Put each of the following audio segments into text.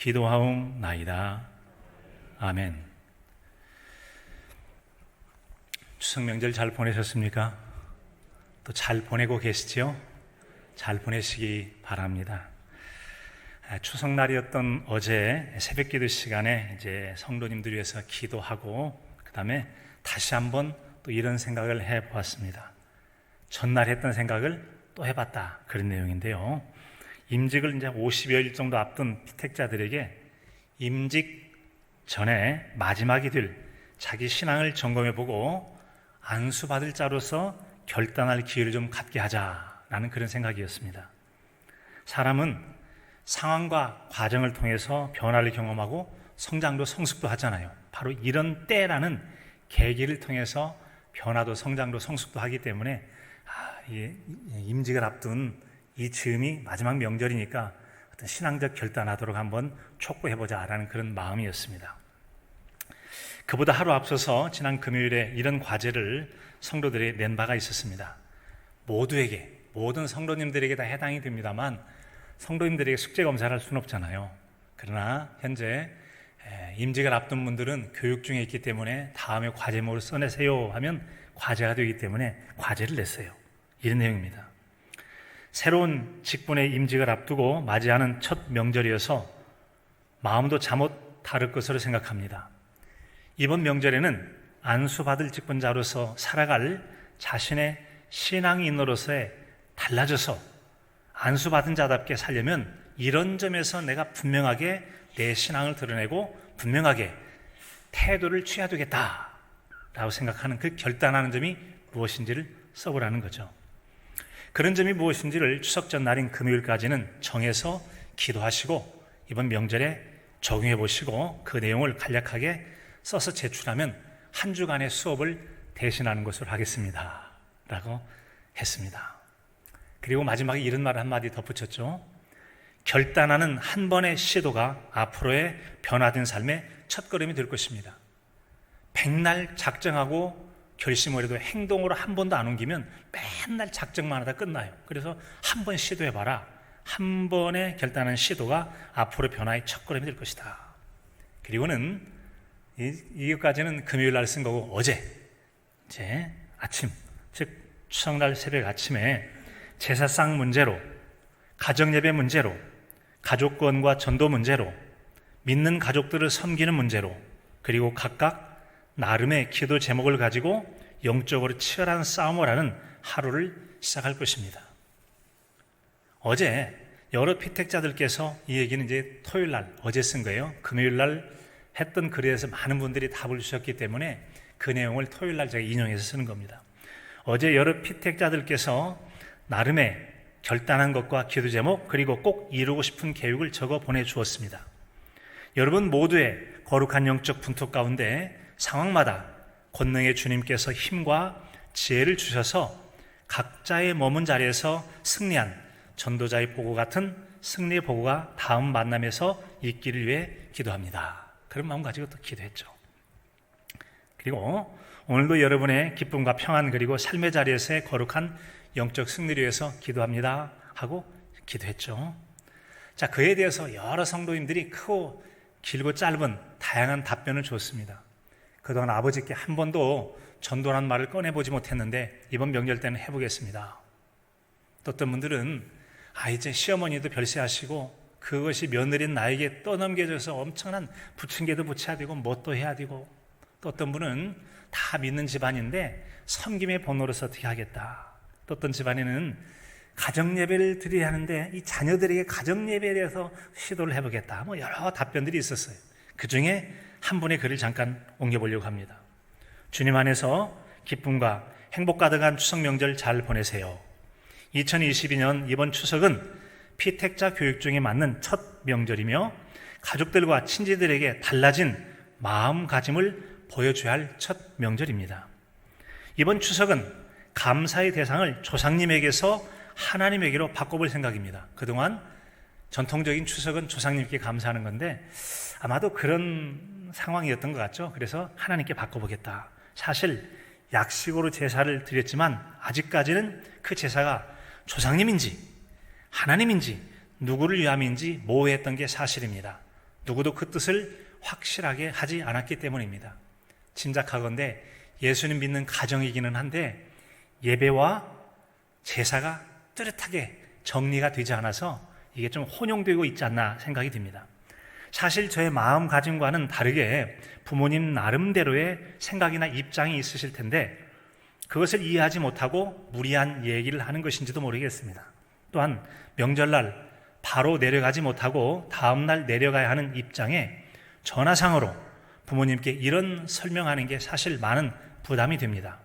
기도하옵나이다. 아멘. 추석 명절 잘 보내셨습니까? 또 잘 보내고 계시지요? 잘 보내시기 바랍니다. 추석날이었던 어제 새벽 기도 시간에 이제 성도님들 위해서 기도하고 그 다음에 다시 한번 또 이런 생각을 해보았습니다. 전날 했던 생각을 또 해봤다, 그런 내용인데요. 임직을 이제 50여일 정도 앞둔 피택자들에게 임직 전에 마지막이 될 자기 신앙을 점검해보고 안수받을 자로서 결단할 기회를 좀 갖게 하자라는 그런 생각이었습니다. 사람은 상황과 과정을 통해서 변화를 경험하고 성장도 성숙도 하잖아요. 바로 이런 때라는 계기를 통해서 변화도 성장도 성숙도 하기 때문에 임직을 앞둔 이 즈음이 마지막 명절이니까 어떤 신앙적 결단하도록 한번 촉구해보자라는 그런 마음이었습니다. 그보다 하루 앞서서 지난 금요일에 이런 과제를 성도들이 낸 바가 있었습니다. 모두에게, 모든 성도님들에게 다 해당이 됩니다만 성도님들에게 숙제 검사를 할 수는 없잖아요. 그러나 현재 임직을 앞둔 분들은 교육 중에 있기 때문에 다음에 과제목을 써내세요 하면 과제가 되기 때문에 과제를 냈어요. 이런 내용입니다. 새로운 직분의 임직을 앞두고 맞이하는 첫 명절이어서 마음도 잠못 다를 것으로 생각합니다. 이번 명절에는 안수받을 직분자로서 살아갈 자신의 신앙인으로서의 달라져서 안수받은 자답게 살려면 이런 점에서 내가 분명하게 내 신앙을 드러내고 분명하게 태도를 취해야 되겠다라고 생각하는 그 결단하는 점이 무엇인지를 써보라는 거죠. 그런 점이 무엇인지를 추석 전날인 금요일까지는 정해서 기도하시고 이번 명절에 적용해 보시고 그 내용을 간략하게 써서 제출하면 한 주간의 수업을 대신하는 것으로 하겠습니다 라고 했습니다. 그리고 마지막에 이런 말 한마디 덧붙였죠. 결단하는 한 번의 시도가 앞으로의 변화된 삶의 첫걸음이 될 것입니다. 백날 작정하고 결심을 해도 행동으로 한 번도 안 옮기면 맨날 작정만 하다 끝나요. 그래서 한 번 시도해봐라. 한 번의 결단한 시도가 앞으로 변화의 첫걸음이 될 것이다. 그리고는 이것까지는 금요일 날 쓴 거고 어제 이제 아침, 즉 추석날 새벽 아침에 제사상 문제로, 가정예배 문제로, 가족권과 전도 문제로, 믿는 가족들을 섬기는 문제로, 그리고 각각 나름의 기도 제목을 가지고 영적으로 치열한 싸움을 하는 하루를 시작할 것입니다. 어제 여러 피택자들께서 이 얘기는 이제 토요일 날 어제 쓴 거예요. 금요일 날 했던 글에서 많은 분들이 답을 주셨기 때문에 그 내용을 토요일 날 제가 인용해서 쓰는 겁니다. 어제 여러 피택자들께서 나름의 결단한 것과 기도 제목 그리고 꼭 이루고 싶은 계획을 적어 보내주었습니다. 여러분 모두의 거룩한 영적 분투 가운데 상황마다 권능의 주님께서 힘과 지혜를 주셔서 각자의 머문 자리에서 승리한 전도자의 보고 같은 승리의 보고가 다음 만남에서 있기를 위해 기도합니다. 그런 마음 가지고 또 기도했죠. 그리고 오늘도 여러분의 기쁨과 평안 그리고 삶의 자리에서의 거룩한 영적 승리를 위해서 기도합니다 하고 기도했죠. 자, 그에 대해서 여러 성도님들이 크고 길고 짧은 다양한 답변을 줬습니다. 그동안 아버지께 한 번도 전도라는 말을 꺼내보지 못했는데 이번 명절 때는 해보겠습니다. 또 어떤 분들은 이제 시어머니도 별세하시고 그것이 며느리인 나에게 떠넘겨져서 엄청난 부침개도 부쳐야 되고 뭣도 해야 되고 또 어떤 분은 다 믿는 집안인데 섬김의 번호로서 어떻게 하겠다. 또 어떤 집안에는 가정예배를 드려야 하는데 이 자녀들에게 가정예배에 대해서 시도를 해보겠다. 여러 답변들이 있었어요. 그 중에 한 분의 글을 잠깐 옮겨보려고 합니다. 주님 안에서 기쁨과 행복 가득한 추석 명절 잘 보내세요. 2022년 이번 추석은 피택자 교육 중에 맞는 첫 명절이며 가족들과 친지들에게 달라진 마음가짐을 보여줘야 할 첫 명절입니다. 이번 추석은 감사의 대상을 조상님에게서 하나님에게로 바꿔볼 생각입니다. 그동안 전통적인 추석은 조상님께 감사하는 건데 아마도 그런 상황이었던 것 같죠. 그래서 하나님께 바꿔보겠다. 사실 약식으로 제사를 드렸지만 아직까지는 그 제사가 조상님인지 하나님인지 누구를 위함인지 모호했던 게 사실입니다. 누구도 그 뜻을 확실하게 하지 않았기 때문입니다. 짐작하건대 예수님 믿는 가정이기는 한데 예배와 제사가 뚜렷하게 정리가 되지 않아서 이게 좀 혼용되고 있지 않나 생각이 듭니다. 사실 저의 마음가짐과는 다르게 부모님 나름대로의 생각이나 입장이 있으실 텐데 그것을 이해하지 못하고 무리한 얘기를 하는 것인지도 모르겠습니다. 또한 명절날 바로 내려가지 못하고 다음날 내려가야 하는 입장에 전화상으로 부모님께 이런 설명하는 게 사실 많은 부담이 됩니다.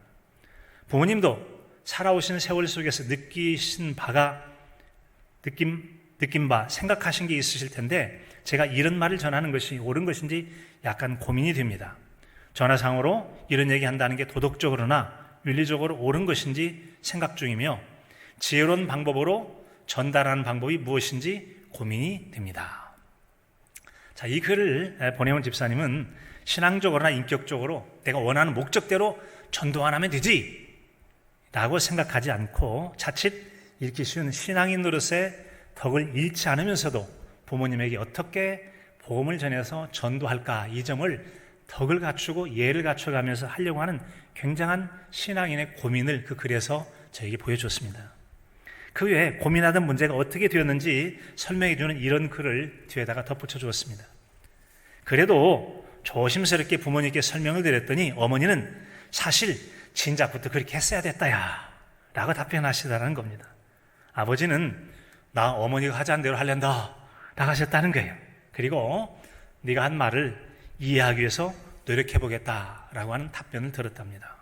부모님도 살아오신 세월 속에서 느낀 바, 생각하신 게 있으실 텐데 제가 이런 말을 전하는 것이 옳은 것인지 약간 고민이 됩니다. 전화상으로 이런 얘기한다는 게 도덕적으로나 윤리적으로 옳은 것인지 생각 중이며 지혜로운 방법으로 전달하는 방법이 무엇인지 고민이 됩니다. 자, 이 글을 보내온 집사님은 신앙적으로나 인격적으로 내가 원하는 목적대로 전도 안 하면 되지 라고 생각하지 않고 자칫 읽기 쉬운 신앙인 노릇의 덕을 잃지 않으면서도 부모님에게 어떻게 복음을 전해서 전도할까 이 점을 덕을 갖추고 예를 갖춰가면서 하려고 하는 굉장한 신앙인의 고민을 그 글에서 저에게 보여줬습니다. 그 외에 고민하던 문제가 어떻게 되었는지 설명해주는 이런 글을 뒤에다가 덧붙여 주었습니다. 그래도 조심스럽게 부모님께 설명을 드렸더니 어머니는 사실 진작부터 그렇게 했어야 됐다야 라고 답변하시더라는 겁니다. 아버지는 나 어머니가 하자는 대로 하련다 라고 하셨다는 거예요. 그리고 네가 한 말을 이해하기 위해서 노력해보겠다라고 하는 답변을 들었답니다.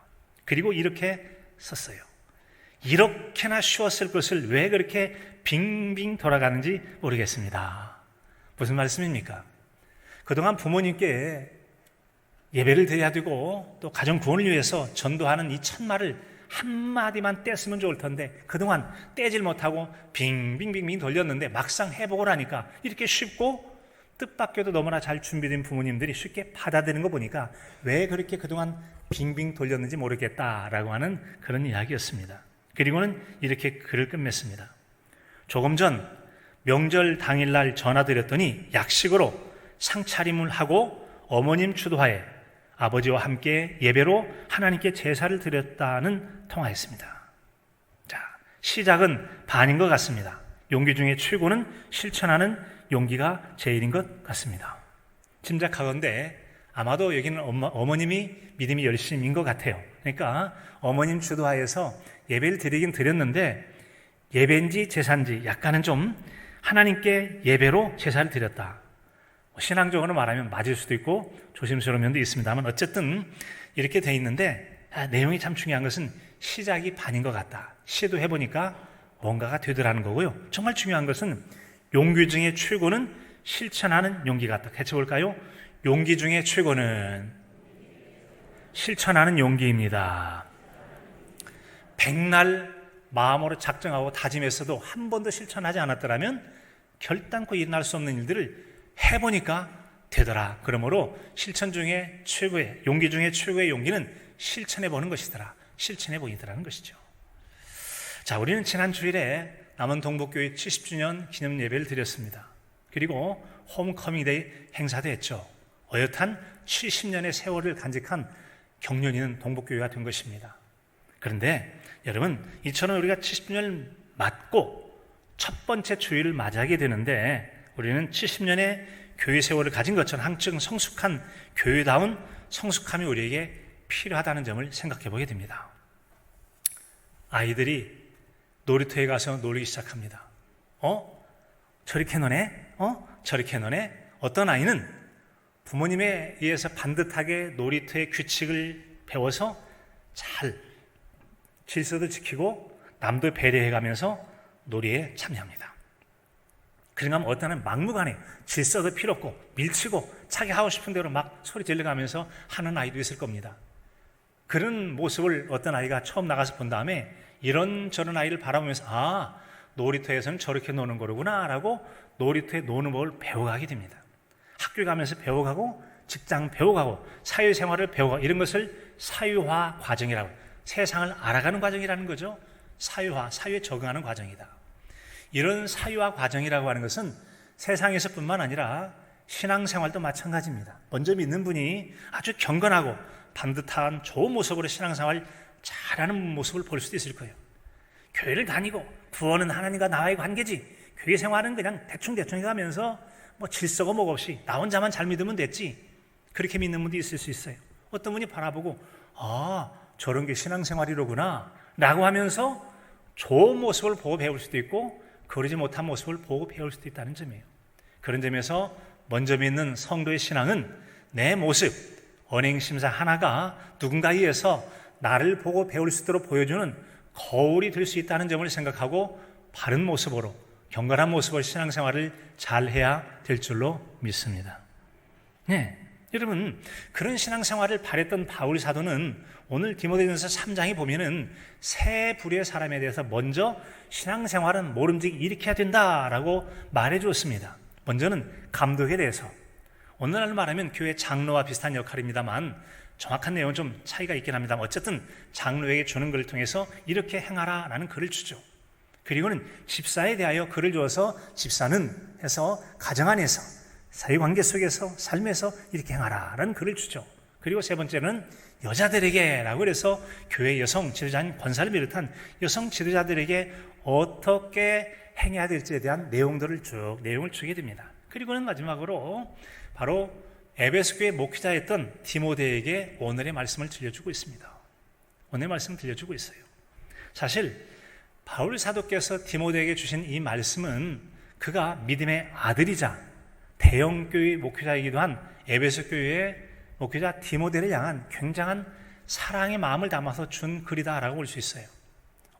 그리고 이렇게 썼어요. 이렇게나 쉬웠을 것을 왜 그렇게 빙빙 돌아가는지 모르겠습니다. 무슨 말씀입니까? 그동안 부모님께 예배를 드려야 되고 또 가정 구원을 위해서 전도하는 이 첫말을 한마디만 뗐으면 좋을 텐데 그동안 떼질 못하고 빙빙빙빙 돌렸는데 막상 해보고 나니까 이렇게 쉽고 뜻밖에도 너무나 잘 준비된 부모님들이 쉽게 받아들이는 거 보니까 왜 그렇게 그동안 빙빙 돌렸는지 모르겠다라고 하는 그런 이야기였습니다. 그리고는 이렇게 글을 끝맺습니다. 조금 전 명절 당일날 전화드렸더니 약식으로 상차림을 하고 어머님 추도하에 아버지와 함께 예배로 하나님께 제사를 드렸다는 통화였습니다. 자, 시작은 반인 것 같습니다. 용기 중에 최고는 실천하는 용기가 제일인 것 같습니다. 짐작하건대 아마도 여기는 어머님이 믿음이 열심인 것 같아요. 그러니까 어머님 주도하에서 예배를 드리긴 드렸는데 예배인지 제사인지 약간은 좀 하나님께 예배로 제사를 드렸다. 신앙적으로 말하면 맞을 수도 있고 조심스러운 면도 있습니다만 어쨌든 이렇게 돼 있는데 내용이 참 중요한 것은 시작이 반인 것 같다. 시도해보니까 뭔가가 되더라는 거고요. 정말 중요한 것은 용기 중에 최고는 실천하는 용기 같다. 같이 볼까요? 용기 중에 최고는 실천하는 용기입니다. 백날 마음으로 작정하고 다짐했어도 한 번도 실천하지 않았더라면 결단코 일어날 수 없는 일들을 해보니까 되더라. 그러므로 실천 중에 최고의 용기 중에 최고의 용기는 실천해보는 것이더라. 실천해보이더라는 것이죠. 자, 우리는 지난 주일에 남원 동북교회 70주년 기념 예배를 드렸습니다. 그리고 홈커밍데이 행사도 했죠. 어엿한 70년의 세월을 간직한 경륜 있는 동북교회가 된 것입니다. 그런데 여러분, 이처럼 우리가 70년을 맞고 첫 번째 주일을 맞이하게 되는데 우리는 70년의 교회 세월을 가진 것처럼 한층 성숙한 교회다운 성숙함이 우리에게 필요하다는 점을 생각해 보게 됩니다. 아이들이 놀이터에 가서 놀기 시작합니다. 저렇게 노네? 저렇게 노네? 어떤 아이는 부모님에 의해서 반듯하게 놀이터의 규칙을 배워서 잘 질서도 지키고 남도 배려해가면서 놀이에 참여합니다. 그런가 하면 어떤 애는 막무가내 질서도 필요 없고 밀치고 자기 하고 싶은 대로 막 소리 질러가면서 하는 아이도 있을 겁니다. 그런 모습을 어떤 아이가 처음 나가서 본 다음에 이런저런 아이를 바라보면서 놀이터에서는 저렇게 노는 거로구나 라고 놀이터에 노는 법을 배워가게 됩니다. 학교 가면서 배워가고 직장 배워가고 사회생활을 배워가고 이런 것을 사유화 과정이라고, 세상을 알아가는 과정이라는 거죠. 사유화, 사유에 적응하는 과정이다. 이런 사유화 과정이라고 하는 것은 세상에서뿐만 아니라 신앙생활도 마찬가지입니다. 먼저 믿는 분이 아주 경건하고 반듯한 좋은 모습으로 신앙생활 잘하는 모습을 볼 수도 있을 거예요. 교회를 다니고 구원은 하나님과 나와의 관계지, 교회 생활은 그냥 대충 해가면서 뭐 질서고 뭐고 없이 나 혼자만 잘 믿으면 됐지, 그렇게 믿는 분도 있을 수 있어요. 어떤 분이 바라보고 저런 게 신앙생활이로구나 라고 하면서 좋은 모습을 보고 배울 수도 있고 그러지 못한 모습을 보고 배울 수도 있다는 점이에요. 그런 점에서 먼저 믿는 성도의 신앙은 내 모습, 언행심사 하나가 누군가에 의해서 나를 보고 배울 수 있도록 보여주는 거울이 될 수 있다는 점을 생각하고 바른 모습으로, 경건한 모습으로 신앙생활을 잘해야 될 줄로 믿습니다. 네, 여러분, 그런 신앙생활을 바랬던 바울 사도는 오늘 디모데전서 3장에 보면은 세 부류의 사람에 대해서 먼저 신앙생활은 모름지기 일으켜야 된다라고 말해 주었습니다. 먼저는 감독에 대해서, 오늘날 말하면 교회 장로와 비슷한 역할입니다만 정확한 내용은 좀 차이가 있긴 합니다만 어쨌든 장로에게 주는 글을 통해서 이렇게 행하라 라는 글을 주죠. 그리고는 집사에 대하여 글을 주어서 집사는 해서 가정 안에서 사회관계 속에서 삶에서 이렇게 행하라 라는 글을 주죠. 그리고 세 번째는 여자들에게 라고 해서 교회 여성 지도자인 권사를 비롯한 여성 지도자들에게 어떻게 행해야 될지에 대한 내용을 주게 됩니다. 그리고는 마지막으로 바로 에베소 교회 목회자였던 디모데에게 오늘의 말씀을 들려주고 있습니다. 오늘의 말씀을 들려주고 있어요. 사실 바울 사도께서 디모데에게 주신 이 말씀은 그가 믿음의 아들이자 대형교회 목회자이기도 한 에베소 교회의 목회자 디모데를 향한 굉장한 사랑의 마음을 담아서 준 글이다라고 볼 수 있어요.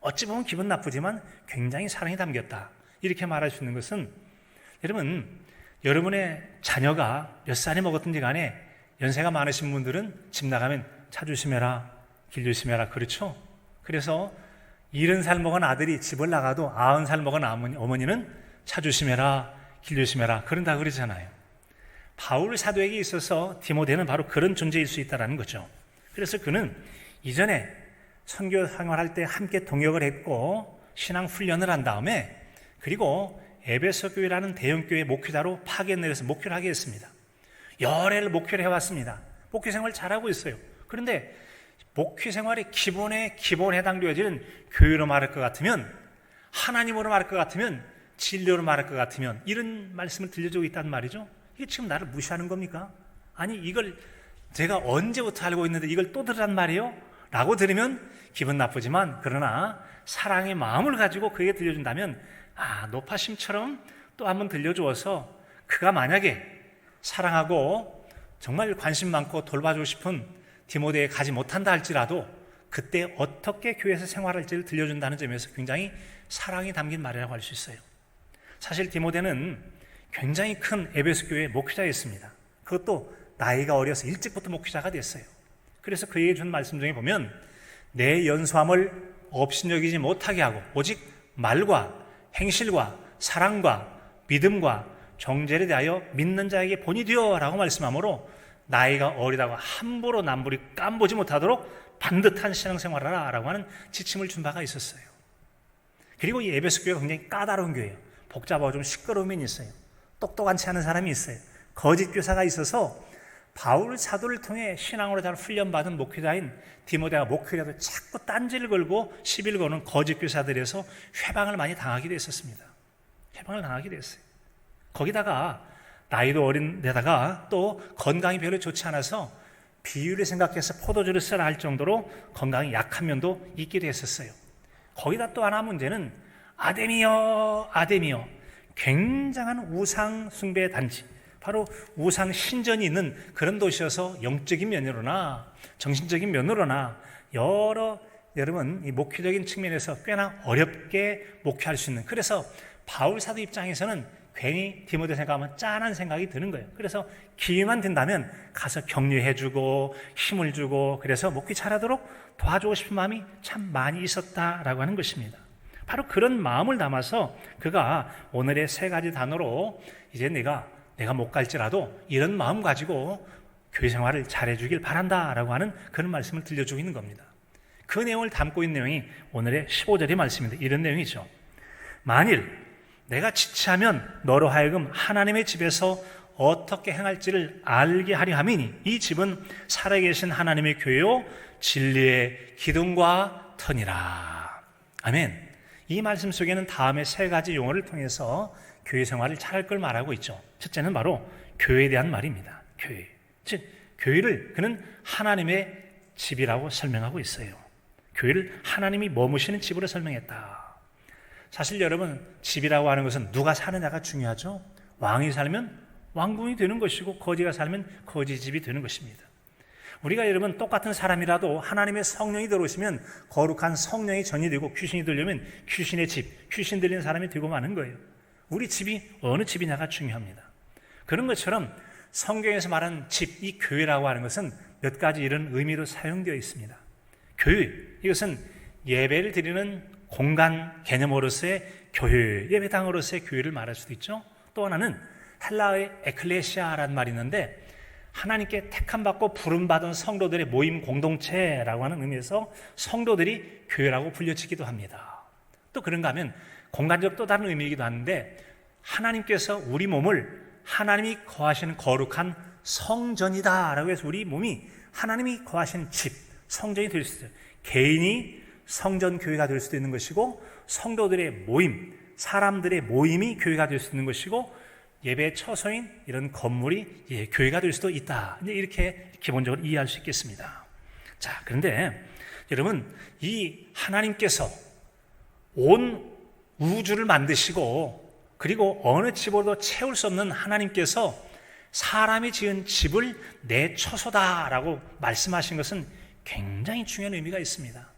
어찌 보면 기분 나쁘지만 굉장히 사랑이 담겼다, 이렇게 말할 수 있는 것은, 여러분의 자녀가 몇 살이 먹었든지 간에 연세가 많으신 분들은 집 나가면 차 조심해라, 길 조심해라, 그렇죠? 그래서 70살 먹은 아들이 집을 나가도 90살 먹은 어머니는 차 조심해라, 길 조심해라, 그런다 그러잖아요. 바울 사도에게 있어서 디모데는 바로 그런 존재일 수 있다는 거죠. 그래서 그는 이전에 선교 생활할 때 함께 동역을 했고 신앙 훈련을 한 다음에 그리고 에베소 교회라는 대형교회 목회자로 파견을 내려서 목회를 하게 했습니다. 열애를 목회를 해왔습니다. 목회 생활 잘하고 있어요. 그런데 목회 생활의 기본에 해당되어지는 교회로 말할 것 같으면, 하나님으로 말할 것 같으면, 진리로 말할 것 같으면 이런 말씀을 들려주고 있단 말이죠. 이게 지금 나를 무시하는 겁니까? 아니 이걸 제가 언제부터 알고 있는데 이걸 또 들으란 말이에요? 라고 들으면 기분 나쁘지만, 그러나 사랑의 마음을 가지고 그에게 들려준다면 노파심처럼 또 한번 들려주어서 그가 만약에 사랑하고 정말 관심 많고 돌봐주고 싶은 디모데에 가지 못한다 할지라도 그때 어떻게 교회에서 생활할지를 들려준다는 점에서 굉장히 사랑이 담긴 말이라고 할 수 있어요. 사실 디모데는 굉장히 큰 에베소 교회의 목회자였습니다. 그것도 나이가 어려서 일찍부터 목회자가 됐어요. 그래서 그에게 준 말씀 중에 보면 내 연소함을 업신여기지 못하게 하고 오직 말과 행실과 사랑과 믿음과 정죄에 대하여 믿는 자에게 본이 되어 라고 말씀하므로 나이가 어리다고 함부로 남부리 깜보지 못하도록 반듯한 신앙생활을 하라 라고 하는 지침을 준 바가 있었어요. 그리고 이 에베소 교회가 굉장히 까다로운 교회예요. 복잡하고 좀 시끄러운 면이 있어요. 똑똑하지 않은 사람이 있어요. 거짓 교사가 있어서 바울 사도를 통해 신앙으로 잘 훈련받은 목회자인 디모데가 목회자도 자꾸 딴지를 걸고 시비를 거는 거짓 교사들에서 회방을 많이 당하게 됐었습니다. 회방을 당하게 됐어요. 거기다가 나이도 어린 데다가 또 건강이 별로 좋지 않아서 비유를 생각해서 포도주를 쓰라 할 정도로 건강이 약한 면도 있기도 했었어요. 거기다 또 하나 문제는 아데미어 굉장한 우상 숭배 단지, 바로 우상 신전이 있는 그런 도시여서 영적인 면으로나 정신적인 면으로나 여러분 이 목회적인 측면에서 꽤나 어렵게 목회할 수 있는, 그래서 바울 사도 입장에서는 괜히 디모데 생각하면 짠한 생각이 드는 거예요. 그래서 기회만 된다면 가서 격려해주고 힘을 주고 그래서 목회 잘하도록 도와주고 싶은 마음이 참 많이 있었다라고 하는 것입니다. 바로 그런 마음을 담아서 그가 오늘의 세 가지 단어로 이제 내가 못 갈지라도 이런 마음 가지고 교회 생활을 잘해주길 바란다라고 하는 그런 말씀을 들려주고 있는 겁니다. 그 내용을 담고 있는 내용이 오늘의 15절의 말씀입니다. 이런 내용이죠. 만일 내가 지체하면 너로 하여금 하나님의 집에서 어떻게 행할지를 알게 하려 함이니 이 집은 살아계신 하나님의 교회요 진리의 기둥과 터니라. 아멘. 이 말씀 속에는 다음에 세 가지 용어를 통해서 교회 생활을 잘할 걸 말하고 있죠. 첫째는 바로 교회에 대한 말입니다. 교회. 즉 교회를 그는 하나님의 집이라고 설명하고 있어요. 교회를 하나님이 머무시는 집으로 설명했다. 사실 여러분, 집이라고 하는 것은 누가 사느냐가 중요하죠. 왕이 살면 왕궁이 되는 것이고 거지가 살면 거지 집이 되는 것입니다. 우리가 여러분 똑같은 사람이라도 하나님의 성령이 들어오시면 거룩한 성령이 전이 되고 귀신이 들려면 귀신의 집, 귀신 들린 사람이 되고 마는 거예요. 우리 집이 어느 집이냐가 중요합니다. 그런 것처럼 성경에서 말하는 집, 이 교회라고 하는 것은 몇 가지 이런 의미로 사용되어 있습니다. 교회, 이것은 예배를 드리는 공간 개념으로서의 교회, 예배당으로서의 교회를 말할 수도 있죠. 또 하나는 헬라어의 에클레시아라는 말이 있는데 하나님께 택함받고 부름받은 성도들의 모임 공동체라고 하는 의미에서 성도들이 교회라고 불려지기도 합니다. 또 그런가 하면 공간적 또 다른 의미이기도 하는데 하나님께서 우리 몸을 하나님이 거하시는 거룩한 성전이다라고 해서 우리 몸이 하나님이 거하시는 집, 성전이 될 수 있어요. 개인이 성전 교회가 될 수도 있는 것이고 성도들의 모임, 사람들의 모임이 교회가 될 수 있는 것이고 예배 처소인 이런 건물이 교회가 될 수도 있다. 이렇게 기본적으로 이해할 수 있겠습니다. 자, 그런데 여러분, 이 하나님께서 온 우주를 만드시고 그리고 어느 집으로도 채울 수 없는 하나님께서 사람이 지은 집을 내 처소다라고 말씀하신 것은 굉장히 중요한 의미가 있습니다.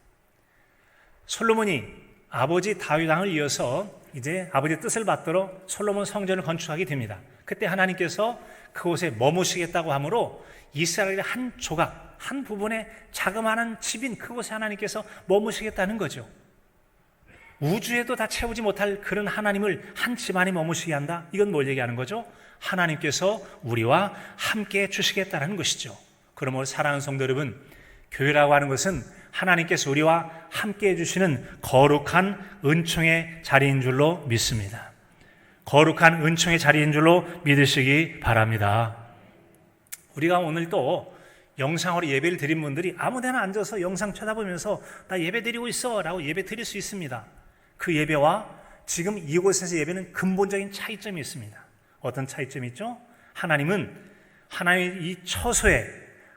솔로몬이 아버지 다윗 왕을 이어서 이제 아버지의 뜻을 받들어 솔로몬 성전을 건축하게 됩니다. 그때 하나님께서 그곳에 머무시겠다고 하므로 이스라엘의 한 조각, 한 부분의 자그마한 집인 그곳에 하나님께서 머무시겠다는 거죠. 우주에도 다 채우지 못할 그런 하나님을 한 집안에 머무시게 한다. 이건 뭘 얘기하는 거죠? 하나님께서 우리와 함께 해주시겠다는 것이죠. 그러므로 사랑하는 성도 여러분, 교회라고 하는 것은 하나님께서 우리와 함께 해주시는 거룩한 은총의 자리인 줄로 믿습니다. 거룩한 은총의 자리인 줄로 믿으시기 바랍니다. 우리가 오늘 또 영상으로 예배를 드린 분들이 아무데나 앉아서 영상 쳐다보면서 나 예배 드리고 있어 라고 예배 드릴 수 있습니다. 그 예배와 지금 이곳에서 예배는 근본적인 차이점이 있습니다. 어떤 차이점이 있죠? 하나님은 하나님의 이 처소에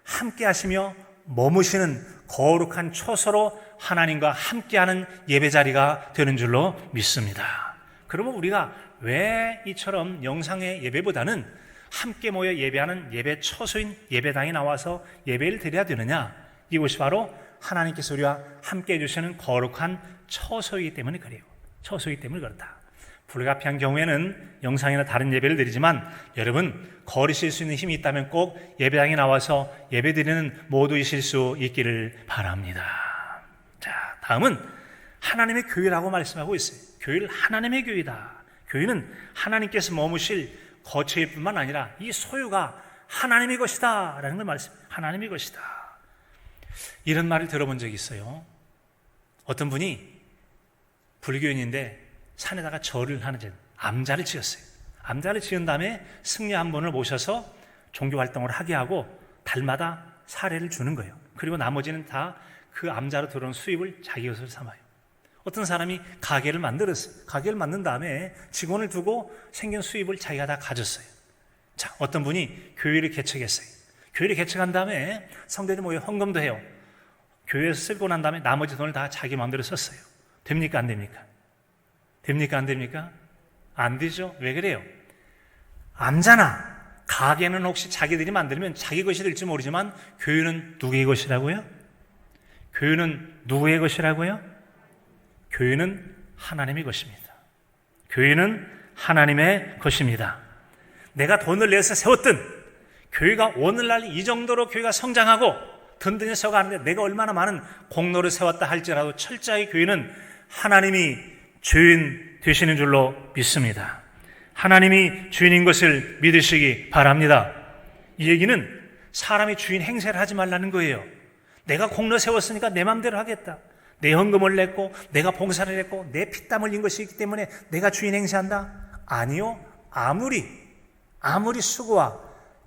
함께 하시며 머무시는 거룩한 처소로 하나님과 함께하는 예배자리가 되는 줄로 믿습니다. 그러면 우리가 왜 이처럼 영상의 예배보다는 함께 모여 예배하는 예배 처소인 예배당에 나와서 예배를 드려야 되느냐? 이것이 바로 하나님께서 우리와 함께 해주시는 거룩한 처소이기 때문에 그래요. 처소이기 때문에 그렇다. 불가피한 경우에는 영상이나 다른 예배를 드리지만 여러분 거리실 수 있는 힘이 있다면 꼭 예배당에 나와서 예배드리는 모두이실 수 있기를 바랍니다. 자, 다음은 하나님의 교회라고 말씀하고 있어요. 교회를 하나님의 교회다. 교회는 하나님께서 머무실 거처일 뿐만 아니라 이 소유가 하나님의 것이다 라는 걸 말씀해요. 하나님의 것이다. 이런 말을 들어본 적이 있어요. 어떤 분이 불교인인데 산에다가 절을 하는 암자를 지었어요. 암자를 지은 다음에 승려 한 분을 모셔서 종교활동을 하게 하고 달마다 사례를 주는 거예요. 그리고 나머지는 다 그 암자로 들어온 수입을 자기 것으로 삼아요. 어떤 사람이 가게를 만들었어요. 가게를 만든 다음에 직원을 두고 생긴 수입을 자기가 다 가졌어요. 자, 어떤 분이 교회를 개척했어요. 교회를 개척한 다음에 성도들이 모여 헌금도 해요. 교회에서 쓰고 난 다음에 나머지 돈을 다 자기 마음대로 썼어요. 됩니까? 안 됩니까? 됩니까? 안 됩니까? 안 되죠. 왜 그래요? 암자나 가게는 혹시 자기들이 만들면 자기 것이 될지 모르지만 교회는 누구의 것이라고요? 교회는 누구의 것이라고요? 교회는 하나님의 것입니다. 교회는 하나님의 것입니다. 내가 돈을 내서 세웠든 교회가 오늘날 이 정도로 교회가 성장하고 든든히 서가는데 내가 얼마나 많은 공로를 세웠다 할지라도 철저히 교회는 하나님이 주인 되시는 줄로 믿습니다. 하나님이 주인인 것을 믿으시기 바랍니다. 이 얘기는 사람이 주인 행세를 하지 말라는 거예요. 내가 공로 세웠으니까 내 마음대로 하겠다. 내 헌금을 냈고 내가 봉사를 했고 내 피땀 흘린 것이 있기 때문에 내가 주인 행세한다? 아니요. 아무리 아무리 수고와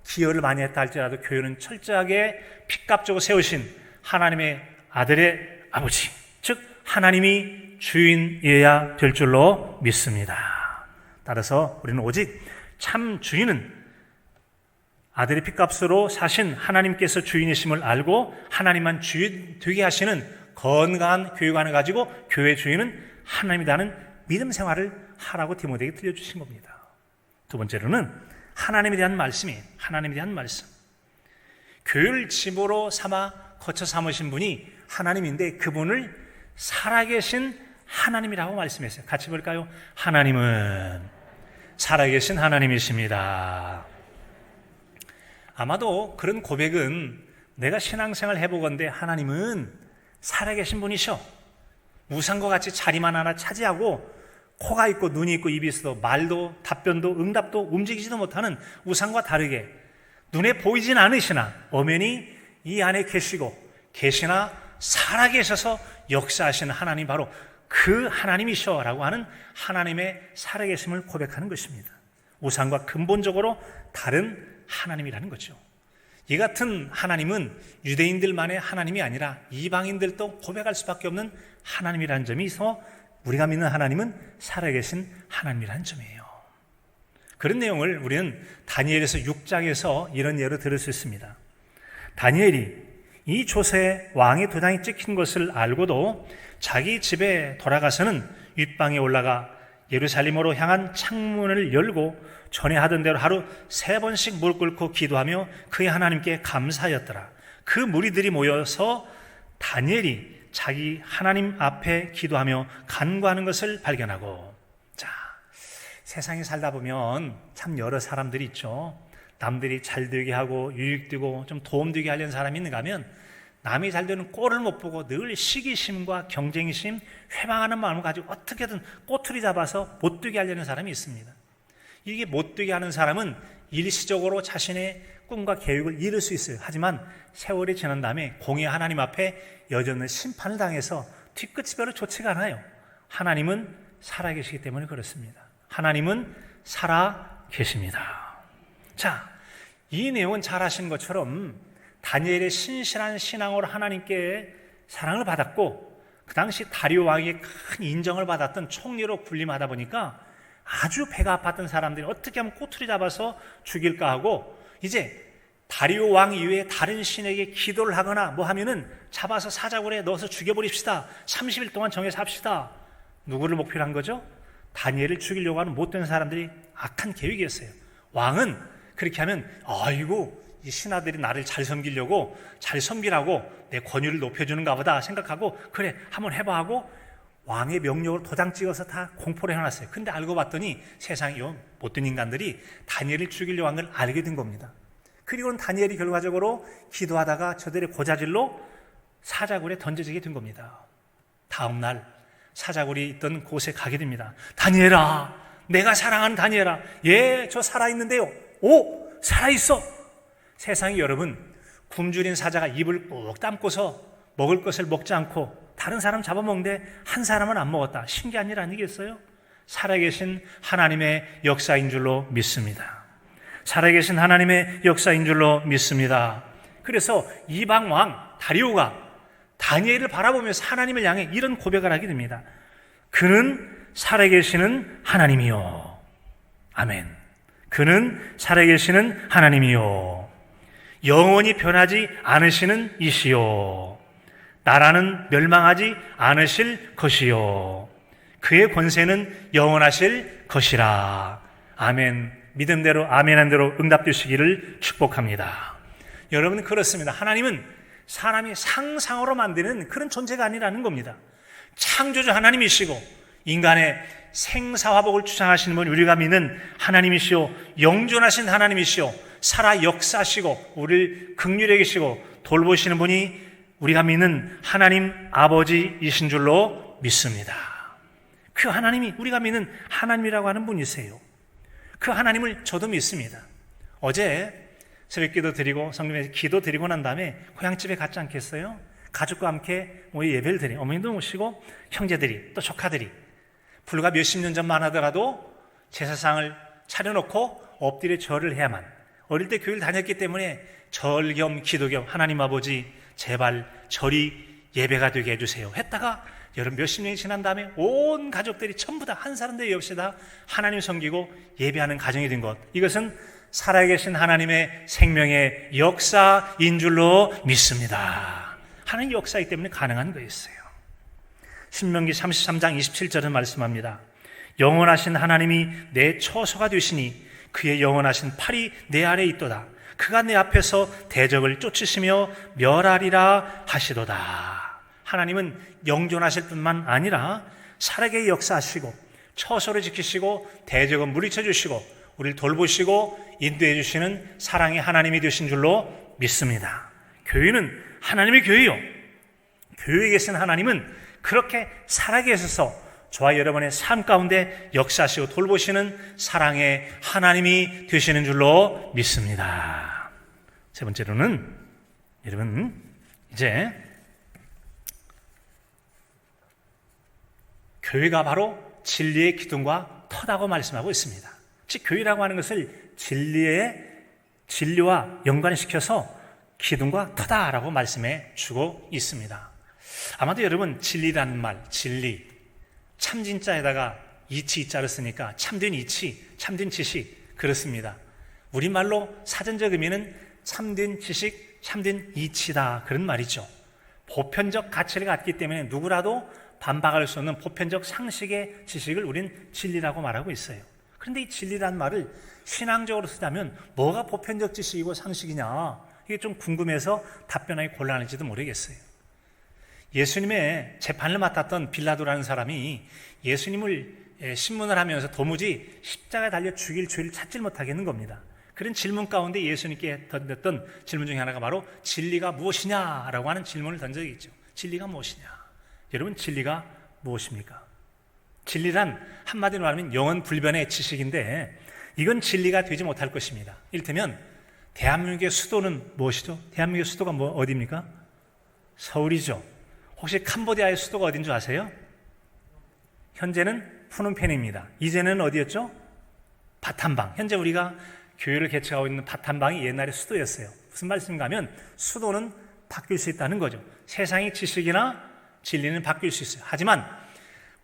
기여를 많이 했다 할지라도 교회는 철저하게 핏값 주고 세우신 하나님의 아들의 아버지, 즉 하나님이 주인이어야 될 줄로 믿습니다. 따라서 우리는 오직 참 주인은 아들의 핏값으로 사신 하나님께서 주인이심을 알고 하나님만 주인 되게 하시는 건강한 교육관을 가지고 교회 주인은 하나님이라는 믿음 생활을 하라고 디모데에게 들려주신 겁니다. 두 번째로는 하나님에 대한 말씀이에요. 하나님에 대한 말씀. 교회를 집으로 삼아 거처 삼으신 분이 하나님인데 그분을 살아계신 하나님이라고 말씀했어요. 같이 볼까요? 하나님은 살아계신 하나님이십니다. 아마도 그런 고백은 내가 신앙생활 해보건대 하나님은 살아계신 분이셔. 우상과 같이 자리만 하나 차지하고 코가 있고 눈이 있고 입이 있어도 말도 답변도 응답도 움직이지도 못하는 우상과 다르게 눈에 보이진 않으시나 엄연히 이 안에 계시나 살아계셔서 역사하시는 하나님, 바로 그 하나님이셔라고 하는 하나님의 살아계심을 고백하는 것입니다. 우상과 근본적으로 다른 하나님이라는 거죠. 이 같은 하나님은 유대인들만의 하나님이 아니라 이방인들도 고백할 수밖에 없는 하나님이라는 점이 있어 우리가 믿는 하나님은 살아계신 하나님이라는 점이에요. 그런 내용을 우리는 다니엘에서 6장에서 이런 예로 들을 수 있습니다. 다니엘이 이 조서에 왕의 도장이 찍힌 것을 알고도 자기 집에 돌아가서는 윗방에 올라가 예루살렘으로 향한 창문을 열고 전에 하던 대로 하루 3번씩 무릎 꿇고 기도하며 그의 하나님께 감사하였더라. 그 무리들이 모여서 다니엘이 자기 하나님 앞에 기도하며 간구하는 것을 발견하고, 자, 세상에 살다 보면 참 여러 사람들이 있죠. 남들이 잘 되게 하고 유익되고 좀 도움되게 하려는 사람이 있는가 하면 남이 잘 되는 꼴을 못 보고 늘 시기심과 경쟁심, 회방하는 마음을 가지고 어떻게든 꼬투리 잡아서 못되게 하려는 사람이 있습니다. 이게 못되게 하는 사람은 일시적으로 자신의 꿈과 계획을 이룰 수 있어요. 하지만 세월이 지난 다음에 공의 하나님 앞에 여전히 심판을 당해서 뒤끝이 별로 좋지가 않아요. 하나님은 살아계시기 때문에 그렇습니다. 하나님은 살아계십니다. 자, 이 내용은 잘 아시는 것처럼 다니엘의 신실한 신앙으로 하나님께 사랑을 받았고 그 당시 다리오 왕에게 큰 인정을 받았던 총리로 군림하다 보니까 아주 배가 아팠던 사람들이 어떻게 하면 꼬투리 잡아서 죽일까 하고 이제 다리오 왕 이외에 다른 신에게 기도를 하거나 뭐 하면은 잡아서 사자굴에 넣어서 죽여버립시다. 30일 동안 정해서 합시다. 누구를 목표로 한 거죠? 다니엘을 죽이려고 하는 못된 사람들이 악한 계획이었어요. 왕은 그렇게 하면 아이고 이 신하들이 나를 잘 섬기려고 잘 섬기라고 내 권위를 높여주는가 보다 생각하고 그래 한번 해봐 하고 왕의 명령으로 도장 찍어서 다 공포를 해놨어요. 근데 알고 봤더니 세상에 못된 인간들이 다니엘을 죽이려고 한 걸 알게 된 겁니다. 그리고는 다니엘이 결과적으로 기도하다가 저들의 고자질로 사자굴에 던져지게 된 겁니다. 다음 날 사자굴이 있던 곳에 가게 됩니다. 다니엘아, 내가 사랑하는 다니엘아, 예, 저 살아있는데요. 오, 살아있어. 세상에 여러분, 굶주린 사자가 입을 꾹 담고서 먹을 것을 먹지 않고 다른 사람 잡아먹는데 한 사람은 안 먹었다. 신기한 일 아니겠어요? 살아계신 하나님의 역사인 줄로 믿습니다. 살아계신 하나님의 역사인 줄로 믿습니다. 그래서 이방 왕 다리오가 다니엘을 바라보면서 하나님을 향해 이런 고백을 하게 됩니다. 그는 살아계시는 하나님이요. 아멘. 그는 살아계시는 하나님이요. 영원히 변하지 않으시는 이시요. 나라는 멸망하지 않으실 것이요. 그의 권세는 영원하실 것이라. 아멘. 믿음대로 아멘한 대로 응답되시기를 축복합니다. 여러분 그렇습니다. 하나님은 사람이 상상으로 만드는 그런 존재가 아니라는 겁니다. 창조주 하나님이시고 인간의 생사화복을 주장하시는 분 우리가 믿는 하나님이시오, 영존하신 하나님이시오, 살아 역사시고 우리를 긍휼히 계시고 돌보시는 분이 우리가 믿는 하나님 아버지이신 줄로 믿습니다. 그 하나님이 우리가 믿는 하나님이라고 하는 분이세요. 그 하나님을 저도 믿습니다. 어제 새벽기도 드리고 성님에서 기도 드리고 난 다음에 고향집에 갔지 않겠어요? 가족과 함께 모여 예배를 드리, 어머니도 모시고 형제들이 또 조카들이 불과 몇십 년 전만 하더라도 제사상을 차려놓고 엎드려 절을 해야만, 어릴 때 교회를 다녔기 때문에 절 겸 기도 겸 하나님 아버지 제발 절이 예배가 되게 해주세요 했다가 여러분 몇십 년이 지난 다음에 온 가족들이 전부 다 한 사람도 없이 다 하나님 섬기고 예배하는 가정이 된 것, 이것은 살아계신 하나님의 생명의 역사인 줄로 믿습니다. 하나님 역사이기 때문에 가능한 거였어요. 신명기 33장 27절은 말씀합니다. 영원하신 하나님이 내 처소가 되시니 그의 영원하신 팔이 내 아래에 있도다. 그가 내 앞에서 대적을 쫓으시며 멸하리라 하시도다. 하나님은 영존하실 뿐만 아니라 살아계의 역사하시고 처소를 지키시고 대적을 물리쳐 주시고 우리를 돌보시고 인도해 주시는 사랑의 하나님이 되신 줄로 믿습니다. 교회는 하나님의 교회요, 교회에 계신 하나님은 그렇게 살아계셔서 저와 여러분의 삶 가운데 역사하시고 돌보시는 사랑의 하나님이 되시는 줄로 믿습니다. 세 번째로는 여러분, 이제 교회가 바로 진리의 기둥과 터다고 말씀하고 있습니다. 즉 교회라고 하는 것을 진리와 연관시켜서 기둥과 터다라고 말씀해 주고 있습니다. 아마도 여러분 진리라는 말, 진리, 참진자에다가 이치 이자를 쓰니까 참된 이치, 참된 지식, 그렇습니다. 우리말로 사전적 의미는 참된 지식, 참된 이치다, 그런 말이죠. 보편적 가치를 갖기 때문에 누구라도 반박할 수 없는 보편적 상식의 지식을 우린 진리라고 말하고 있어요. 그런데 이 진리라는 말을 신앙적으로 쓰자면 뭐가 보편적 지식이고 상식이냐, 이게 좀 궁금해서 답변하기 곤란할지도 모르겠어요. 예수님의 재판을 맡았던 빌라도라는 사람이 예수님을 신문을 하면서 도무지 십자가에 달려 죽일 죄를 찾지 못하겠는 겁니다. 그런 질문 가운데 예수님께 던졌던 질문 중에 하나가 바로 진리가 무엇이냐라고 하는 질문을 던져 있죠. 진리가 무엇이냐? 여러분, 진리가 무엇입니까? 진리란 한마디로 말하면 영원 불변의 지식인데 이건 진리가 되지 못할 것입니다. 이를테면 대한민국의 수도는 무엇이죠? 대한민국의 수도가 어디입니까? 서울이죠. 혹시 캄보디아의 수도가 어딘 줄 아세요? 현재는 푸놈펜입니다. 이제는 어디였죠? 바탐방. 현재 우리가 교회를 개최하고 있는 바탐방이 옛날에 수도였어요. 무슨 말씀인가 하면 수도는 바뀔 수 있다는 거죠. 세상의 지식이나 진리는 바뀔 수 있어요. 하지만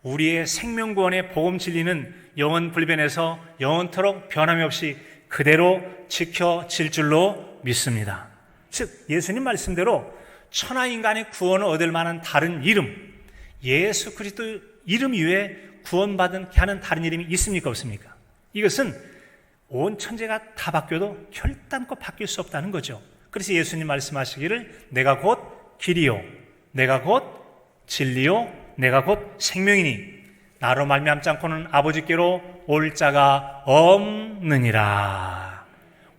우리의 생명구원의 복음 진리는 영원 불변해서 영원토록 변함이 없이 그대로 지켜질 줄로 믿습니다. 즉 예수님 말씀대로 천하 인간의 구원을 얻을 만한 다른 이름, 예수 그리스도 이름 이외에 구원받은 하는 다른 이름이 있습니까? 없습니까? 이것은 온 천재가 다 바뀌어도 결단코 바뀔 수 없다는 거죠. 그래서 예수님 말씀하시기를 내가 곧 길이요, 내가 곧 진리요, 내가 곧 생명이니 나로 말미암지 않고는 아버지께로 올 자가 없느니라.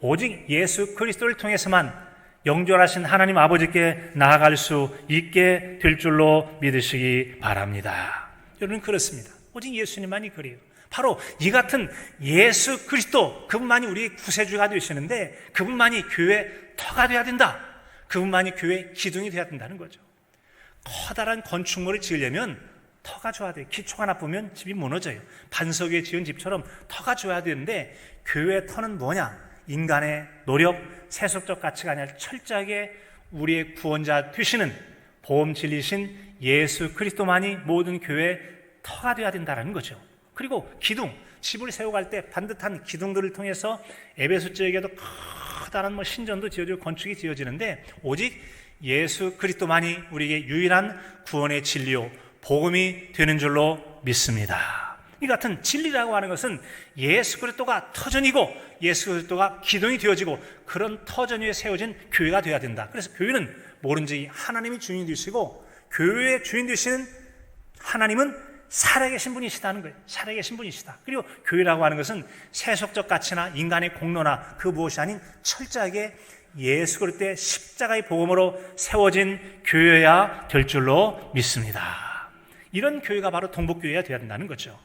오직 예수 그리스도를 통해서만 영존하신 하나님 아버지께 나아갈 수 있게 될 줄로 믿으시기 바랍니다. 여러분, 그렇습니다. 오직 예수님만이 그래요. 바로 이 같은 예수 그리스도, 그분만이 우리의 구세주가 되시는데 그분만이 교회의 터가 되어야 된다. 그분만이 교회의 기둥이 되어야 된다는 거죠. 커다란 건축물을 지으려면 터가 좋아야 돼요. 기초가 나쁘면 집이 무너져요. 반석 위에 지은 집처럼 터가 좋아야 되는데 교회의 터는 뭐냐? 인간의 노력, 세속적 가치가 아니라 철저하게 우리의 구원자 되시는 보험 진리신 예수 그리스도만이 모든 교회의 터가 되어야 된다는 거죠. 그리고 기둥, 집을 세워갈 때 반듯한 기둥들을 통해서 에베소 지역에도 커다란 신전도 지어지고 건축이 지어지는데 오직 예수 그리스도만이 우리에게 유일한 구원의 진리요 복음이 되는 줄로 믿습니다. 이 같은 진리라고 하는 것은 예수 그리스도가 터전이고 예수 그리스도가 기둥이 되어지고 그런 터전 위에 세워진 교회가 되어야 된다. 그래서 교회는 뭐든지 하나님이 주인 되시고 교회의 주인 되시는 하나님은 살아계신 분이시다는 거예요. 살아계신 분이시다. 그리고 교회라고 하는 것은 세속적 가치나 인간의 공로나 그 무엇이 아닌 철저하게 예수 그리스도의 십자가의 복음으로 세워진 교회야 될 줄로 믿습니다. 이런 교회가 바로 동북교회가 되어야 된다는 거죠.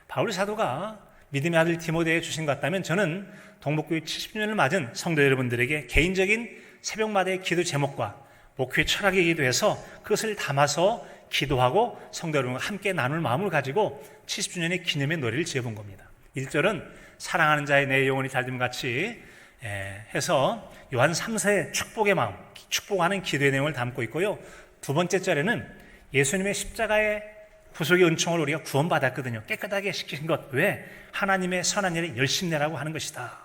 바울 사도가 믿음의 아들 디모데에 주신 것 같다면 저는 동북교회 70주년을 맞은 성도 여러분들에게 개인적인 새벽마다의 기도 제목과 목회 철학의 기도해서 그것을 담아서 기도하고 성도 여러분과 함께 나눌 마음을 가지고 70주년의 기념의 노래를 지어본 겁니다. 1절은 사랑하는 자의 내 영혼이 잘됨 같이 해서 요한 3세의 축복의 마음, 축복하는 기도의 내용을 담고 있고요. 두 번째 절에는 예수님의 십자가의 구속의 은총을 우리가 구원받았거든요. 깨끗하게 시키신 것. 왜? 하나님의 선한 일에 열심히 내라고 하는 것이다.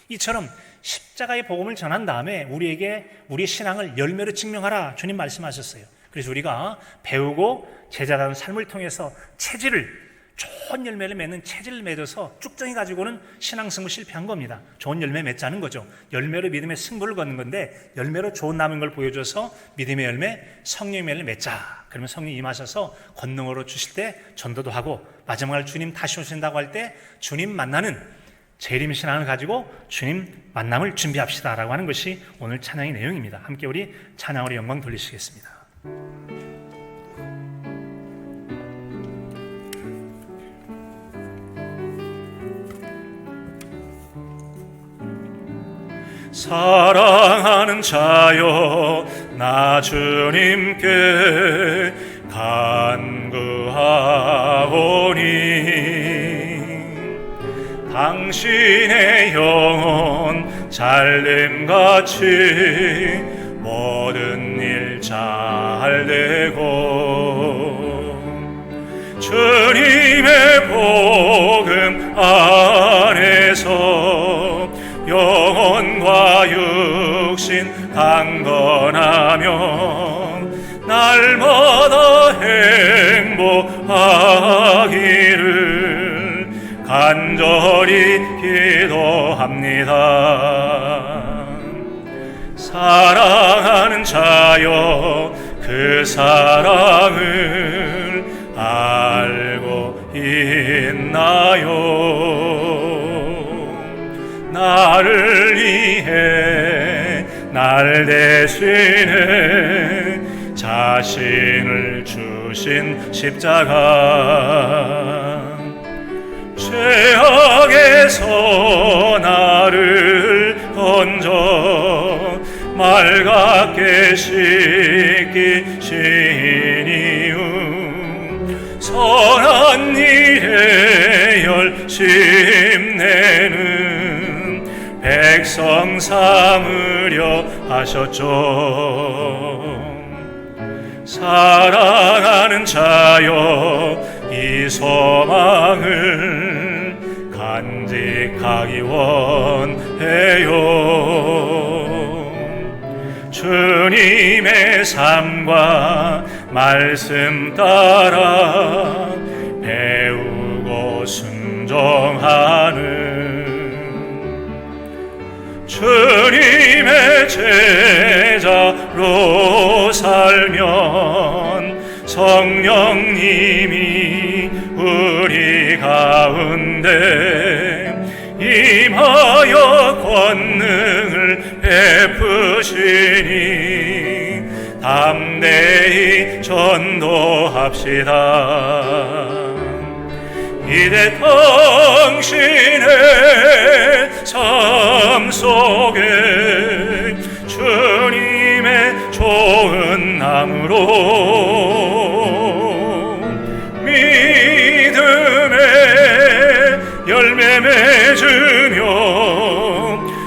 이처럼 십자가의 복음을 전한 다음에 우리에게 우리의 신앙을 열매로 증명하라 주님 말씀하셨어요. 그래서 우리가 배우고 제자다운 삶을 통해서 체질을, 좋은 열매를 맺는 체질을 맺어서 쭉정이 가지고는 신앙승부 실패한 겁니다. 좋은 열매 맺자는 거죠. 열매로 믿음의 승부를 거는 건데 열매로 좋은 남은 걸 보여줘서 믿음의 열매, 성령의 열매를 맺자. 그러면 성령이 임하셔서 권능으로 주실 때 전도도 하고 마지막을 주님 다시 오신다고 할 때 주님 만나는 재림 신앙을 가지고 주님 만남을 준비합시다 라고 하는 것이 오늘 찬양의 내용입니다. 함께 우리 찬양으로 영광 돌리시겠습니다. 사랑하는 자여 나 주님께 간구하오니 당신의 영혼 잘됨같이 모든 일 잘되고 주님의 복음 안에서 영혼과 육신 강건하며 날마다 행복하기를 간절히 기도합니다. 사랑하는 자여 그 사랑을 알고 있나요? 나를 위해 날 대신에 자신을 주신 십자가 죄악에서 나를 건져 맑게 씻기신 이유 선한 일에 열심 내는 백성 삼으려 하셨죠. 사랑하는 자여 이 소망을 간직하기 원해요. 주님의 삶과 말씀 따라 배우고 순종하는 주님의 제자로 살면 성령님이 우리 가운데 임하여 권능을 베푸시니 담대히 전도합시다. 이제 당신의 삶 속에 주님의 좋은 나무로 믿음의 열매 맺으며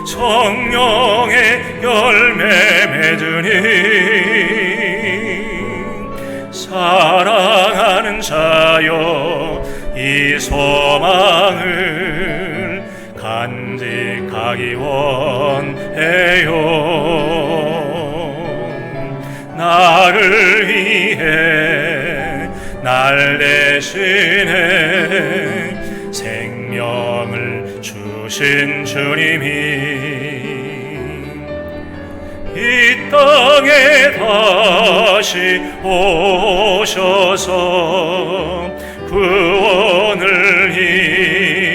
성령의 열매 맺으니 사랑하는 자여 이 소망을 간직하기 원해요. 나를 위해 날 대신에 생명을 주신 주님이 이 땅에 다시 오셔서 구원을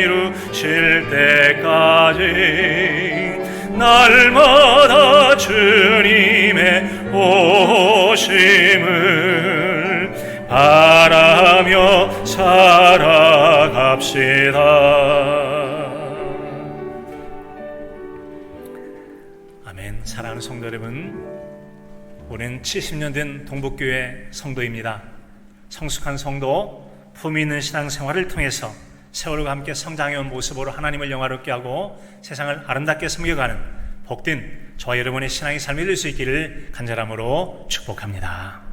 이루실 때까지 날마다 주님의 오심을 바라며 살아갑시다. 아멘. 사랑하는 성도 여러분, 우리는 70년 된 동북교회 성도입니다. 성숙한 성도, 품위 있는 신앙생활을 통해서 세월과 함께 성장해온 모습으로 하나님을 영화롭게 하고 세상을 아름답게 섬겨가는 복된 저와 여러분의 신앙의 삶이 될 수 있기를 간절함으로 축복합니다.